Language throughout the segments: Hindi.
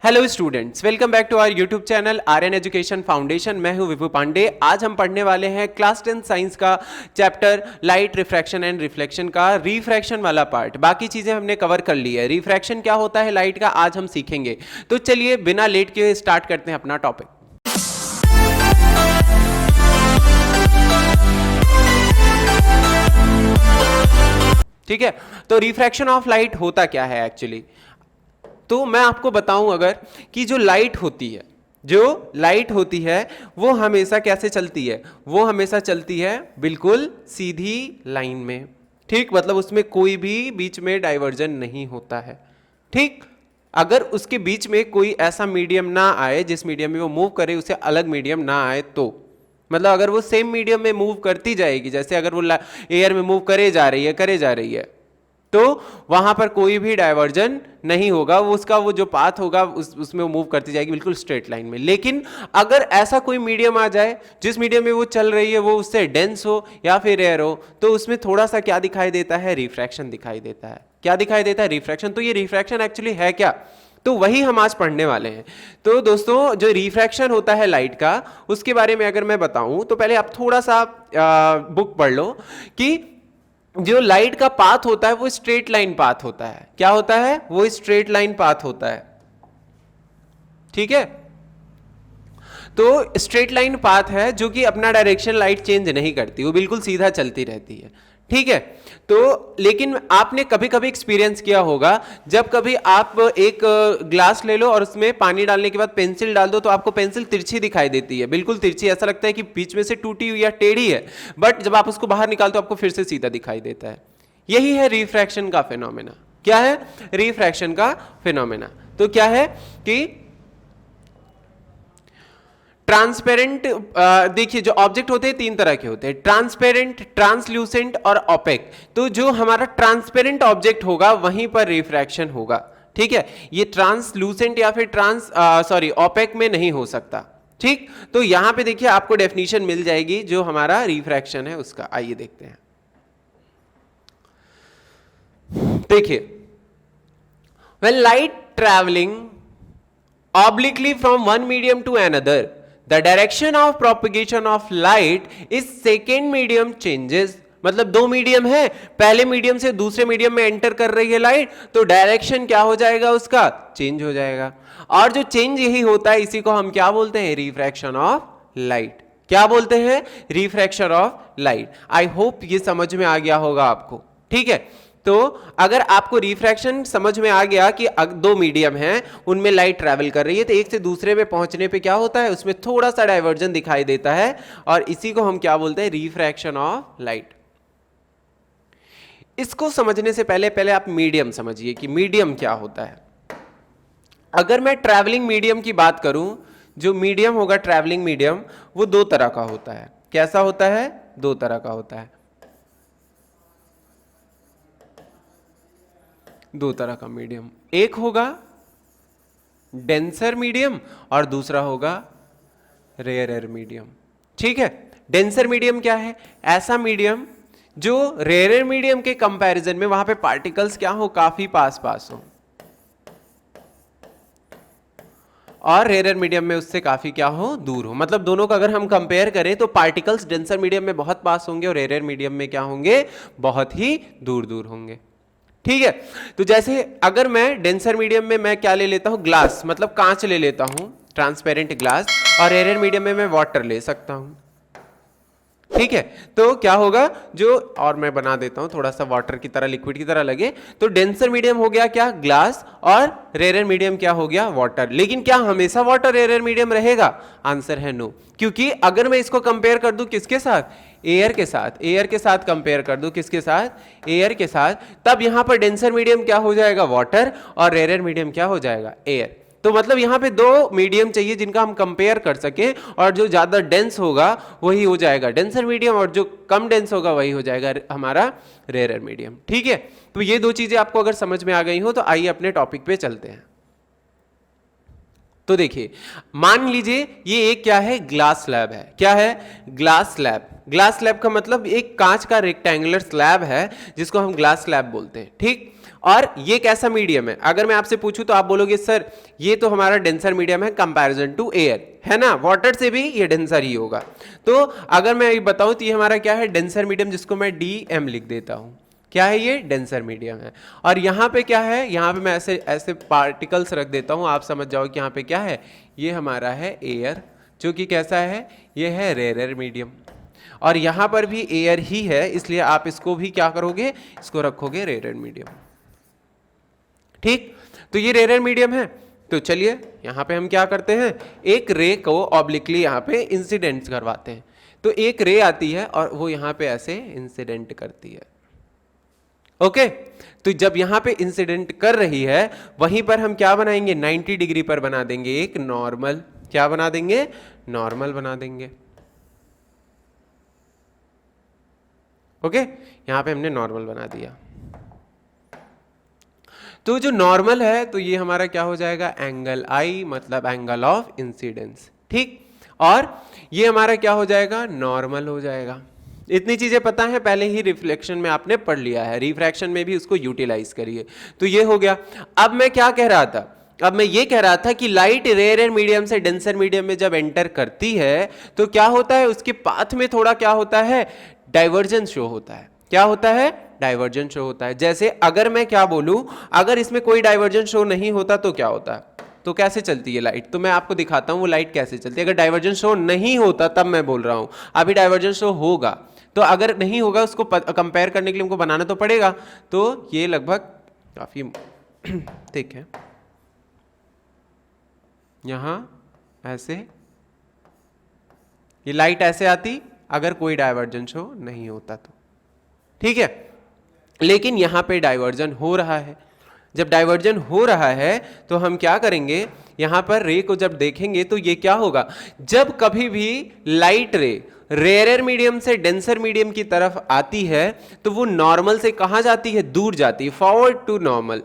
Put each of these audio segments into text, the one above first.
Hello students, welcome back to our YouTube channel Aryan Education Foundation. मैं हूं विभू पांडे। आज हम पढ़ने वाले हैं क्लास 10 साइंस का chapter light refraction and reflection का रिफ्रैक्शन वाला पार्ट। बाकी चीजें हमने कवर कर ली है। रिफ्रैक्शन क्या होता है लाइट का आज हम सीखेंगे। तो चलिए बिना लेट के स्टार्ट करते हैं अपना टॉपिक। ठीक है, तो रिफ्रैक्शन ऑफ लाइट होता क्या है एक्चुअली। तो मैं आपको बताऊं अगर कि जो लाइट होती है वो हमेशा कैसे चलती है। वो हमेशा चलती है बिल्कुल सीधी लाइन में। ठीक, मतलब उसमें कोई भी बीच में डाइवर्जन नहीं होता है। ठीक, अगर उसके बीच में कोई ऐसा मीडियम ना आए जिस मीडियम में वो मूव करे उसे अलग मीडियम ना आए, तो मतलब अगर वो सेम मीडियम में मूव करती जाएगी, जैसे अगर वो एयर में मूव करे जा रही है तो वहां पर कोई भी डाइवर्जन नहीं होगा। वो उसका वो जो पाथ होगा उसमें वो मूव करती जाएगी बिल्कुल स्ट्रेट लाइन में। लेकिन अगर ऐसा कोई मीडियम आ जाए जिस मीडियम में वो चल रही है वो उससे डेंस हो या फिर एयर हो, तो उसमें थोड़ा सा क्या दिखाई देता है, रिफ्रैक्शन दिखाई देता है। क्या दिखाई देता है? रिफ्रैक्शन। तो ये रिफ्रैक्शन एक्चुअली है क्या, तो वही हम आज पढ़ने वाले हैं। तो दोस्तों, जो रिफ्रैक्शन होता है लाइट का उसके बारे में अगर मैं बताऊं तो पहले आप थोड़ा सा बुक पढ़ लो कि जो लाइट का पाथ होता है वो स्ट्रेट लाइन पाथ होता है। क्या होता है? वो स्ट्रेट लाइन पाथ होता है। ठीक है, तो स्ट्रेट लाइन पाथ है जो कि अपना डायरेक्शन लाइट चेंज नहीं करती, वो बिल्कुल सीधा चलती रहती है। ठीक है, तो लेकिन आपने कभी कभी एक्सपीरियंस किया होगा, जब कभी आप एक ग्लास ले लो और उसमें पानी डालने के बाद पेंसिल डाल दो तो आपको पेंसिल तिरछी दिखाई देती है, बिल्कुल तिरछी। ऐसा लगता है कि बीच में से टूटी हुई या टेढ़ी है, बट जब आप उसको बाहर निकालते हो आपको फिर से सीधा दिखाई देता है। यही है रिफ्रैक्शन का फिनोमेना। क्या है? रिफ्रैक्शन का फिनोमेना। तो क्या है कि ट्रांसपेरेंट, देखिए जो ऑब्जेक्ट होते हैं तीन तरह के होते हैं, ट्रांसपेरेंट, ट्रांसल्यूसेंट और ओपेक। तो जो हमारा ट्रांसपेरेंट ऑब्जेक्ट होगा वहीं पर रिफ्रैक्शन होगा। ठीक है, ये ट्रांसल्यूसेंट या फिर ओपेक में नहीं हो सकता। ठीक, तो यहां पे देखिए आपको डेफिनेशन मिल जाएगी जो हमारा रिफ्रैक्शन है उसका। आइए देखते हैं। देखिए, when light travelling obliquely from one medium to another, the direction of propagation of light is second medium changes। मतलब दो मीडियम है, पहले मीडियम से दूसरे मीडियम में एंटर कर रही है लाइट, तो डायरेक्शन क्या हो जाएगा उसका? चेंज हो जाएगा। और जो चेंज यही होता है इसी को हम क्या बोलते हैं? Refraction of light. क्या बोलते हैं? Refraction of light. I hope ये समझ में आ गया होगा आपको। ठीक है, तो अगर आपको रिफ्रैक्शन समझ में आ गया कि दो मीडियम हैं उनमें लाइट ट्रैवल कर रही है तो एक से दूसरे में पहुंचने पे क्या होता है, उसमें थोड़ा सा डाइवर्जन दिखाई देता है, और इसी को हम क्या बोलते हैं? Refraction of light. इसको समझने से पहले आप मीडियम समझिए कि मीडियम क्या होता है। अगर मैं ट्रैवलिंग मीडियम की बात करूं, जो मीडियम होगा ट्रैवलिंग मीडियम वो दो तरह का होता है। कैसा होता है? दो तरह का होता है। दो तरह का मीडियम, एक होगा डेंसर मीडियम और दूसरा होगा रेयरर मीडियम। ठीक है, डेंसर मीडियम क्या है? ऐसा मीडियम जो रेयरर मीडियम के कंपैरिजन में वहां पे पार्टिकल्स क्या हो, काफी पास हो, और रेयरर मीडियम में उससे काफी क्या हो, दूर हो। मतलब दोनों का अगर हम कंपेयर करें तो पार्टिकल्स डेंसर मीडियम में बहुत पास होंगे और रेयरर मीडियम में क्या होंगे, बहुत ही दूर होंगे। ठीक है, तो जैसे अगर मैं डेंसर मीडियम में मैं क्या ले लेता हूं, ग्लास, मतलब कांच ले लेता हूं, ट्रांसपेरेंट ग्लास, और रेयर मीडियम में मैं वाटर ले सकता हूं। ठीक है, तो क्या होगा, जो और मैं बना देता हूं थोड़ा सा वाटर की तरह, लिक्विड की तरह लगे, तो डेंसर मीडियम हो गया क्या, ग्लास, और रेयर मीडियम क्या हो गया, वाटर। लेकिन क्या हमेशा वाटर रेयर मीडियम रहेगा? आंसर है नो। क्योंकि अगर मैं इसको कंपेयर कर दूं किसके साथ, एयर के साथ, एयर के साथ कंपेयर कर दूं, किसके साथ, एयर के साथ, तब यहां पर डेंसर मीडियम क्या हो जाएगा, वाटर, और रेयर मीडियम क्या हो जाएगा, एयर। तो मतलब यहां पे दो मीडियम चाहिए जिनका हम कंपेयर कर सके, और जो ज्यादा डेंस होगा वही हो जाएगा डेंसर मीडियम, और जो कम डेंस होगा वही हो जाएगा हमारा रेयर मीडियम। ठीक है, तो ये दो चीजें आपको अगर समझ में आ गई हो तो आइए अपने टॉपिक पे चलते हैं। तो देखिए, मान लीजिए ये एक क्या है, ग्लास स्लैब है। क्या है? Glass slab. ग्लास स्लैब का मतलब एक कांच का रेक्टेंगुलर स्लैब है जिसको हम ग्लास स्लैब बोलते हैं। ठीक, और ये कैसा मीडियम है? अगर मैं आपसे पूछूं तो आप बोलोगे सर ये तो हमारा डेंसर मीडियम है कंपैरिजन टू एयर, है ना, वाटर से भी ये डेंसर ही होगा। तो अगर मैं ये बताऊं तो ये हमारा क्या है? डेंसर मीडियम, जिसको मैं DM लिख देता हूं। क्या है ये? डेंसर मीडियम है। और यहाँ पे क्या है? यहाँ पे मैं ऐसे ऐसे पार्टिकल्स रख देता हूँ, आप समझ जाओ कि यहाँ पे क्या है? ये हमारा है एयर, जो कि कैसा है? ये है रेयर मीडियम। और यहाँ पर भी एयर ही है, इसलिए आप इसको भी क्या करोगे? इसको रखोगे रेयर मीडियम। ठीक, तो ये रेयर मीडियम है। तो चलिए यहाँ पे हम क्या करते हैं? एक रे को ऑब्लिकली यहाँ पे इंसिडेंट करवाते हैं। तो एक रे आती है और वो यहाँ पे ऐसे इंसिडेंट करती है। ओके, तो जब यहां पे इंसिडेंट कर रही है वहीं पर हम क्या बनाएंगे? 90 डिग्री पर बना देंगे एक नॉर्मल। क्या बना देंगे? नॉर्मल बना देंगे। ओके, यहां पे हमने नॉर्मल बना दिया। तो जो नॉर्मल है तो ये हमारा क्या हो जाएगा? एंगल आई, मतलब एंगल ऑफ इंसिडेंस। ठीक, और ये हमारा क्या हो जाएगा? नॉर्मल हो जाएगा। इतनी चीजें पता है, पहले ही रिफ्लेक्शन में आपने पढ़ लिया है, रिफ्रैक्शन में भी उसको यूटिलाइज करिए। तो ये हो गया। अब मैं क्या कह रहा था? अब मैं ये कह रहा था कि लाइट रेयर मीडियम से डेंसर मीडियम में जब एंटर करती है तो क्या होता है? उसके पाथ में थोड़ा क्या होता है? डाइवर्जेंस शो होता है। क्या होता है? डाइवर्जेंस शो होता है। जैसे अगर मैं क्या बोलूं, अगर इसमें कोई डाइवर्जेंस शो नहीं होता तो क्या होता है? तो कैसे चलती है लाइट? तो मैं आपको दिखाता हूं वो लाइट कैसे चलती है। अगर डाइवर्जेंस शो नहीं होता तब मैं बोल रहा हूं, अभी डाइवर्जेंस शो होगा, तो अगर नहीं होगा उसको कंपेयर करने के लिए हमको बनाना तो पड़ेगा। तो ये लगभग काफी ठीक है। यहां ऐसे ये लाइट ऐसे आती अगर कोई डाइवर्जेंस शो नहीं होता तो, ठीक है। लेकिन यहां पे डाइवर्जन हो रहा है। जब डाइवर्जन हो रहा है तो हम क्या करेंगे? यहां पर रे को जब देखेंगे तो ये क्या होगा? जब कभी भी लाइट रे रेयर मीडियम से डेंसर मीडियम की तरफ आती है तो वो नॉर्मल से कहां जाती है? दूर जाती है, फॉरवर्ड टू नॉर्मल।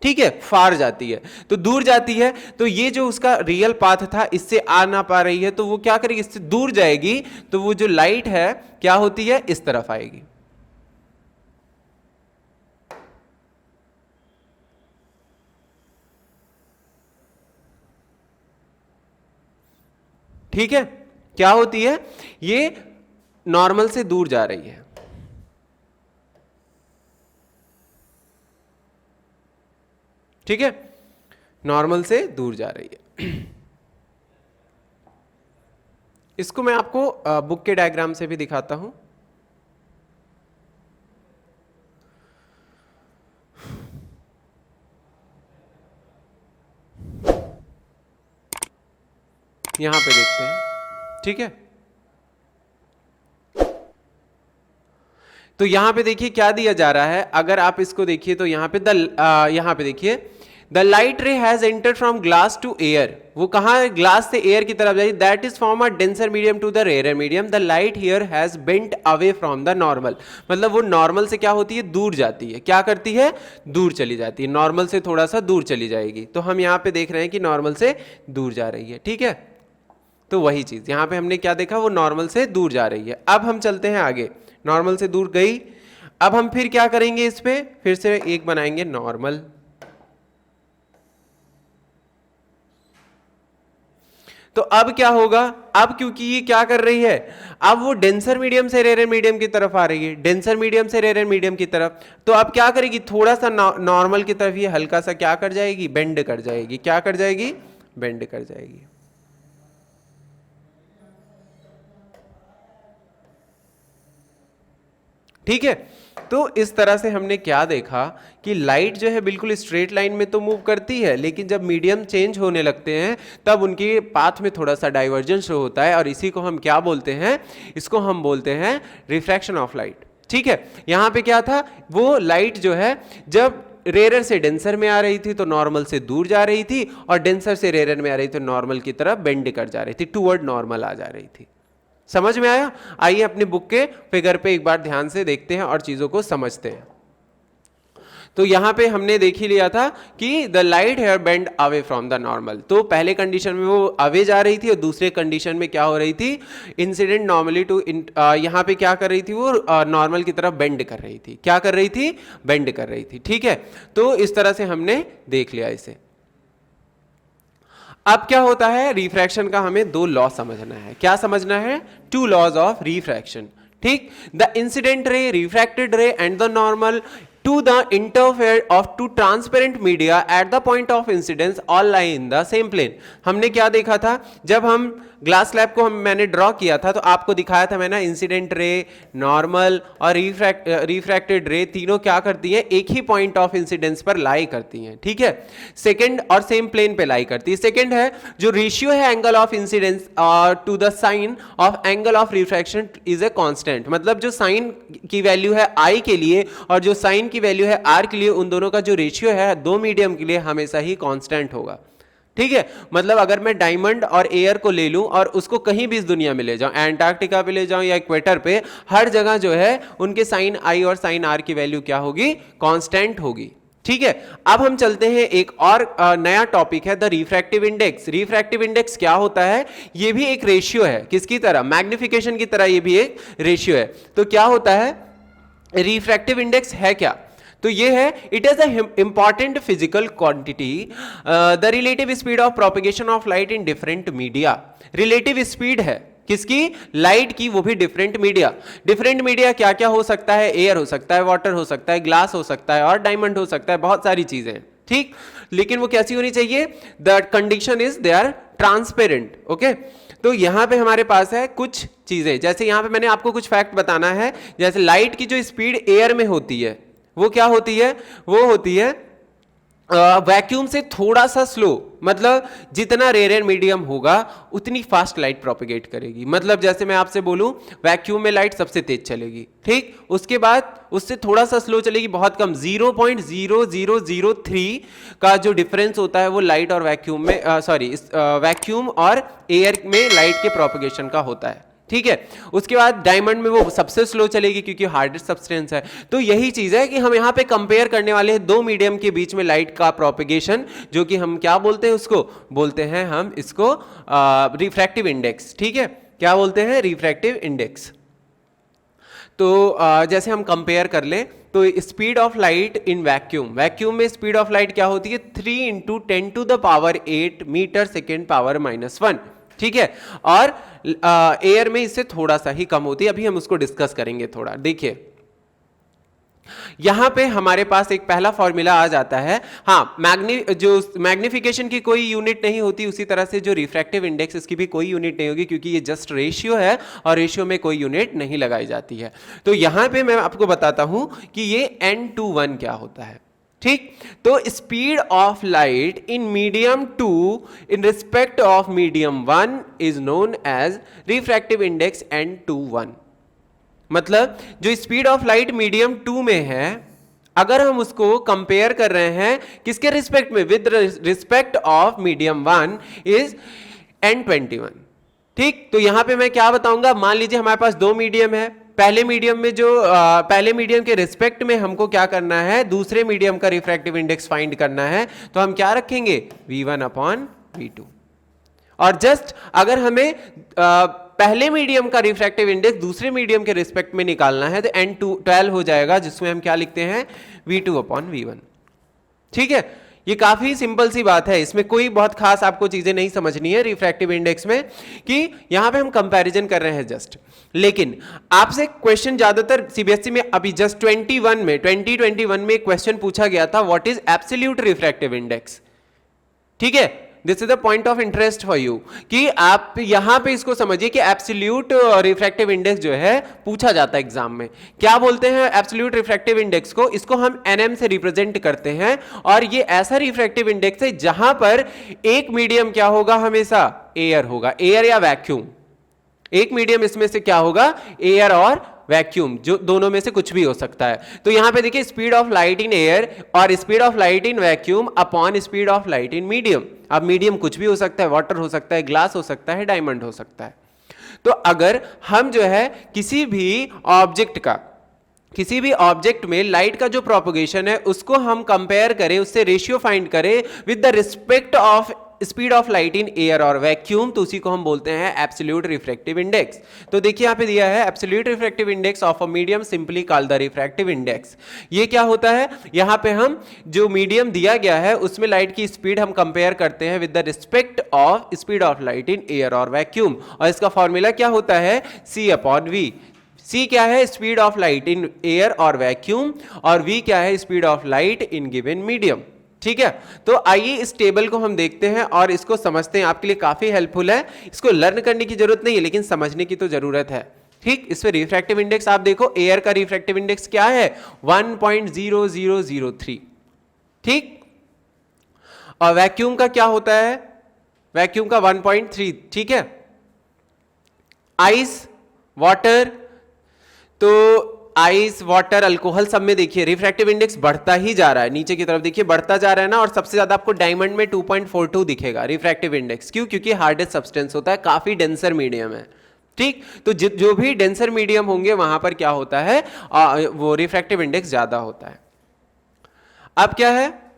ठीक है, फार जाती है। तो दूर जाती है तो ये जो उसका रियल पाथ था इससे आ ना पा रही है तो वो क्या करेगी? इससे दूर जाएगी। तो वो जो लाइट है क्या होती है? इस तरफ आएगी। ठीक है, क्या होती है? ये नॉर्मल से दूर जा रही है। ठीक है, नॉर्मल से दूर जा रही है। इसको मैं आपको बुक के डायग्राम से भी दिखाता हूं। यहां पे देखते हैं। ठीक है, तो यहां पे देखिए क्या दिया जा रहा है। अगर आप इसको देखिए तो यहां पे यहां पे देखिए the light ray has entered from glass to air. वो कहां है? ग्लास से एयर की तरफ जाएगी। That is from a denser medium to the rare medium. The light here has bent away from the normal. मतलब वो नॉर्मल से क्या होती है? दूर जाती है। क्या करती है? दूर चली जाती है। नॉर्मल से थोड़ा सा दूर चली जाएगी। तो हम यहां पे देख रहे हैं कि नॉर्मल से दूर जा रही है। ठीक है, तो वही चीज यहां पे हमने क्या देखा? वो नॉर्मल से दूर जा रही है। अब हम चलते हैं आगे। नॉर्मल से दूर गई। अब हम फिर क्या करेंगे? इस पे फिर से एक बनाएंगे नॉर्मल। तो अब क्या होगा? अब क्योंकि ये क्या कर रही है? अब वो डेंसर मीडियम से रेयर मीडियम की तरफ आ रही है, डेंसर मीडियम से रेयर मीडियम की तरफ। तो अब क्या करेगी? थोड़ा सा नॉर्मल की तरफ ये हल्का सा क्या कर जाएगी? बेंड कर जाएगी। क्या कर जाएगी? बेंड कर जाएगी। ठीक है, तो इस तरह से हमने क्या देखा कि लाइट जो है बिल्कुल स्ट्रेट लाइन में तो मूव करती है, लेकिन जब मीडियम चेंज होने लगते हैं तब उनके पाथ में थोड़ा सा डाइवर्जेंस शो होता है। और इसी को हम क्या बोलते हैं? इसको हम बोलते हैं रिफ्रैक्शन ऑफ लाइट। ठीक है, यहां पे क्या था? वो लाइट जो है जब रेयर से डेंसर में आ रही थी तो नॉर्मल से दूर जा रही थी, और डेंसर से रेयर में आ रही थी तो नॉर्मल की तरफ बेंड कर जा रही थी, टूवर्ड नॉर्मल आ जा रही थी। समझ में आया? आइए अपनी बुक के फिगर पे एक बार ध्यान से देखते हैं और चीजों को समझते हैं। तो यहां पे हमने देख ही लिया था कि the light here bend away from the normal, तो पहले कंडीशन में वो अवे जा रही थी और दूसरे कंडीशन में क्या हो रही थी, इंसिडेंट नॉर्मली टू, यहां पे क्या कर रही थी वो, नॉर्मल की तरफ बेंड कर रही थी। क्या कर रही थी? बेंड कर रही थी। ठीक है, तो इस तरह से हमने देख लिया इसे। अब क्या होता है, रिफ्रैक्शन का हमें दो लॉ समझना है। क्या समझना है? Two laws of refraction. ठीक, the incident ray, refracted ray and the normal to the interfere of two transparent media at the point of incidence all lie in the same plane। हमने क्या देखा था, जब हम ग्लास स्लैब को मैंने ड्रॉ किया था तो आपको दिखाया था मैंने, इंसिडेंट रे, नॉर्मल और रिफ्रैक्टेड रे तीनों क्या करती हैं, एक ही पॉइंट ऑफ इंसिडेंस पर लाई करती हैं। ठीक है, सेकंड और सेम प्लेन पे लाई करती है। सेकंड है जो रेशियो है angle of incidence to the sine of angle of refraction is a constant, मतलब जो साइन की वैल्यू है आई के लिए और जो साइन की वैल्यू है आर के लिए, उन दोनों का जो रेशियो है दो मीडियम के लिए हमेशा ही कांस्टेंट होगा। ठीक है, मतलब अगर मैं डायमंड और एयर को ले लूं और उसको कहीं भी इस दुनिया में ले जाऊं, एंटार्क्टिका पे ले जाऊं या इक्वेटर पे, हर जगह जो है उनके साइन आई और साइन आर की वैल्यू क्या होगी? कांस्टेंट होगी। ठीक है, अब हम चलते हैं, एक और नया टॉपिक है the refractive index. Refractive index क्या होता है? ये भी एक रेशियो है, किसकी तरह? मैग्निफिकेशन की तरह ये भी एक रेशियो है। तो क्या होता है रिफ्रैक्टिव इंडेक्स? है क्या? तो ये है, it is a important physical quantity, the relative speed of propagation of light in different media. Relative speed है किसकी? लाइट की, वो भी डिफरेंट मीडिया। डिफरेंट मीडिया क्या क्या हो सकता है? एयर हो सकता है, वाटर हो सकता है, ग्लास हो सकता है और डायमंड हो सकता है, बहुत सारी चीजें। ठीक, लेकिन वो कैसी होनी चाहिए? The condition is they are transparent. Okay, तो यहां पे हमारे पास है कुछ चीजें, जैसे यहां पे मैंने आपको कुछ फैक्ट बताना है, जैसे लाइट की जो स्पीड एयर में होती है वो क्या होती है? वो होती है वैक्यूम से थोड़ा सा स्लो, मतलब जितना रेयर मीडियम होगा उतनी फास्ट लाइट प्रोपेगेट करेगी। मतलब जैसे मैं आपसे बोलूं वैक्यूम में लाइट सबसे तेज चलेगी, ठीक, उसके बाद उससे थोड़ा सा स्लो चलेगी, बहुत कम, 0.0003 का जो डिफरेंस होता है वो लाइट और वैक्यूम में, वैक्यूम और एयर में लाइट के प्रोपेगेशन का होता है। ठीक है, उसके बाद डायमंड में वो सबसे स्लो चलेगी क्योंकि हार्डेस्ट सब्सटेंस है। तो यही चीज है कि हम यहां पे कंपेयर करने वाले हैं दो मीडियम के बीच में लाइट का प्रोपेगेशन, जो कि हम क्या बोलते हैं? उसको बोलते हैं हम इसको रिफ्रैक्टिव इंडेक्स। ठीक है, क्या बोलते हैं? Refractive index. तो जैसे हम कंपेयर कर लें तो speed of light in vacuum, vacuum में स्पीड ऑफ लाइट क्या होती है? 3 × 10⁸ मीटर सेकेंड पावर -1। ठीक है, और एयर में इससे थोड़ा सा ही कम होती है। अभी हम उसको डिस्कस करेंगे थोड़ा। देखिए यहां पे हमारे पास एक पहला फॉर्मूला आ जाता है। हाँ, जो मैग्निफिकेशन की कोई यूनिट नहीं होती, उसी तरह से जो रिफ्रैक्टिव इंडेक्स इसकी भी कोई यूनिट नहीं होगी, क्योंकि ये जस्ट रेशियो है और रेशियो में कोई यूनिट नहीं लगाई जाती है। तो यहां पे मैं आपको बताता हूं कि ये n/1 क्या होता है। ठीक, तो speed of light in medium 2 in respect of medium 1 is known as refractive index n/1। मतलब जो स्पीड ऑफ लाइट मीडियम 2 में है, अगर हम उसको कंपेयर कर रहे हैं किसके रिस्पेक्ट में? With respect of medium 1 is n/21। ठीक, तो यहां पे मैं क्या बताऊंगा? मान लीजिए हमारे पास दो मीडियम है, पहले मीडियम के रिस्पेक्ट में हमको क्या करना है? दूसरे मीडियम का रिफ्रैक्टिव इंडेक्स फाइंड करना है। तो हम क्या रखेंगे? v1/v2। और जस्ट अगर हमें पहले मीडियम का रिफ्रैक्टिव इंडेक्स दूसरे मीडियम के रिस्पेक्ट में निकालना है तो n12 हो जाएगा, जिसमें हम क्या लिखते हैं? v2/v1। ठीक है, ये काफी सिंपल सी बात है, इसमें कोई बहुत खास आपको चीजें नहीं समझनी है रिफ्रैक्टिव इंडेक्स में, कि यहां पे हम कंपैरिजन कर रहे हैं जस्ट। लेकिन आपसे क्वेश्चन ज्यादातर सीबीएसई में अभी जस्ट 2021 में क्वेश्चन पूछा गया था, what is absolute refractive index. ठीक है, this is the point of interest for you, कि आप यहां पे इसको समझिए कि एब्सोल्यूट रिफ्रैक्टिव इंडेक्स जो है पूछा जाता है एग्जाम में। क्या बोलते हैं एब्सोल्यूट रिफ्रैक्टिव इंडेक्स को? इसको हम nm से रिप्रेजेंट करते हैं, और ये ऐसा रिफ्रैक्टिव इंडेक्स है जहां पर एक मीडियम क्या होगा? हमेशा एयर होगा, एयर या वैक्यूम। एक मीडियम इसमें से क्या होगा? एयर और वैक्यूम, जो दोनों में से कुछ भी हो सकता है। तो यहां पे देखिए speed of light in air और speed of light in vacuum upon speed of light in medium. अब मीडियम कुछ भी हो सकता है, वाटर हो सकता है, ग्लास हो सकता है, डायमंड हो सकता है। तो अगर हम जो है किसी भी ऑब्जेक्ट का किसी भी ऑब्जेक्ट में लाइट का जो प्रोपगेशन है उसको हम कंपेयर करें, उससे रेशियो फाइंड करें with the respect of speed of light in air और वैक्यूम, तो उसी को हम बोलते हैं एब्सोल्यूट रिफ्रैक्टिव इंडेक्स। तो देखिए यहां पे दिया है absolute refractive index of a medium simply called the refractive index. ये क्या होता है, यहां पे हम जो मीडियम दिया गया है उसमें लाइट की स्पीड हम कंपेयर करते हैं with the respect of speed of light in air और वैक्यूम, और इसका फॉर्मूला क्या होता है, C/V। C क्या है, speed of light in air और वैक्यूम, और V क्या है, speed of light in given medium. ठीक है, तो आइए इस टेबल को हम देखते हैं और इसको समझते हैं, आपके लिए काफी हेल्पफुल है। इसको लर्न करने की जरूरत नहीं है लेकिन समझने की तो जरूरत है। ठीक, इस पे रिफ्रैक्टिव इंडेक्स आप देखो, एयर का रिफ्रैक्टिव इंडेक्स क्या है, 1.0003। ठीक, और वैक्यूम का क्या होता है, वैक्यूम का 1.3। ठीक है, आइस, वाटर, तो आइस, वाटर, अल्कोहल सब में देखिए रिफ्रैक्टिव इंडेक्स बढ़ता ही जा रहा है, नीचे की तरफ देखिए बढ़ता जा रहा है ना, और सबसे ज्यादा आपको डायमंड में 2.42 दिखेगा रिफ्रैक्टिव इंडेक्स। क्यों, क्योंकि हार्डेस्ट सब्सटेंस होता है, काफी डेंसर मीडियम है। ठीक, तो जो भी डेंसर मीडियम होंगे वहां पर क्या होता है, वो रिफ्रैक्टिव इंडेक्स ज्यादा होता है। अब क्या है,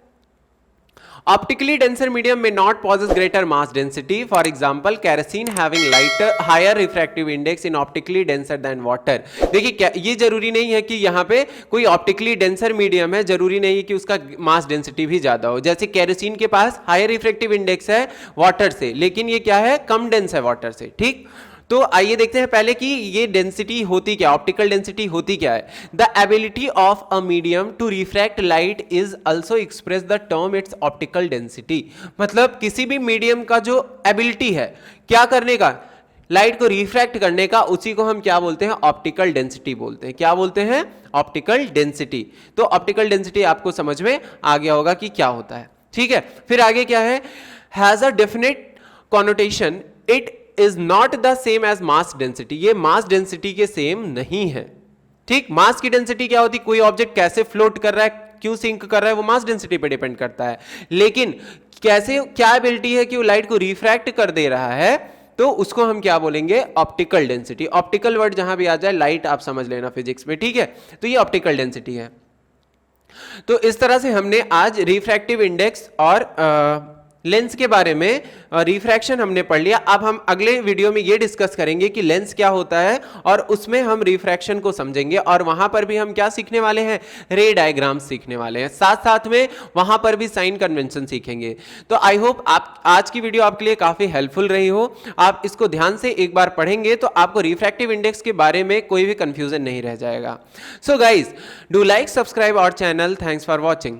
optically denser medium may not possess greater mass density, for example kerosene having lighter higher refractive index in optically denser than water। देखिए ये जरूरी नहीं है कि यहाँ पे कोई ऑप्टिकली डेंसर मीडियम है, जरूरी नहीं है कि उसका मास डेंसिटी भी ज्यादा हो। जैसे केरोसिन के पास हायर रिफ्रैक्टिव इंडेक्स है वाटर से, लेकिन ये क्या है, कम डेंस है वाटर से। ठीक, तो आइए देखते हैं पहले कि ये डेंसिटी होती क्या, ऑप्टिकल डेंसिटी होती क्या है। The ability of a medium to refract light is also express the term its optical density. मतलब किसी भी मीडियम का जो एबिलिटी है क्या करने का, लाइट को रिफ्रैक्ट करने का, उसी को हम क्या बोलते हैं, ऑप्टिकल डेंसिटी बोलते हैं। क्या बोलते हैं, ऑप्टिकल डेंसिटी। तो ऑप्टिकल डेंसिटी आपको समझ में आ गया होगा कि क्या होता है। ठीक है, फिर आगे क्या है, has a definite connotation, it is not the same as mass density. ये मास डेंसिटी के सेम नहीं है। ठीक, मास की डेंसिटी क्या होती, कोई ऑब्जेक्ट कैसे फ्लोट कर रहा है, क्यों सिंक कर रहा है, वो मास डेंसिटी पे डिपेंड करता है। लेकिन कैसे, क्या एबिलिटी है कि वो लाइट को रिफ्रैक्ट कर दे रहा है, तो उसको हम क्या बोलेंगे, ऑप्टिकल डेंसिटी। ऑप्टिकल वर्ड जहां भी आ जाए, लाइट आप समझ लेना फिजिक्स में। ठीक है, तो ये ऑप्टिकल डेंसिटी है। तो इस तरह से हमने आज रिफ्रैक्टिव इंडेक्स और लेंस के बारे में, रिफ्रैक्शन हमने पढ़ लिया। अब हम अगले वीडियो में ये डिस्कस करेंगे कि लेंस क्या होता है, और उसमें हम रिफ्रैक्शन को समझेंगे, और वहां पर भी हम क्या सीखने वाले हैं, रे डायग्राम सीखने वाले हैं। साथ साथ में वहां पर भी साइन कन्वेंशन सीखेंगे। तो आई होप आप आज की वीडियो आपके लिए काफी हेल्पफुल रही हो। आप इसको ध्यान से एक बार पढ़ेंगे तो आपको रिफ्रैक्टिव इंडेक्स के बारे में कोई भी कंफ्यूजन नहीं रह जाएगा। So guys, do like, subscribe our channel. Thanks for watching.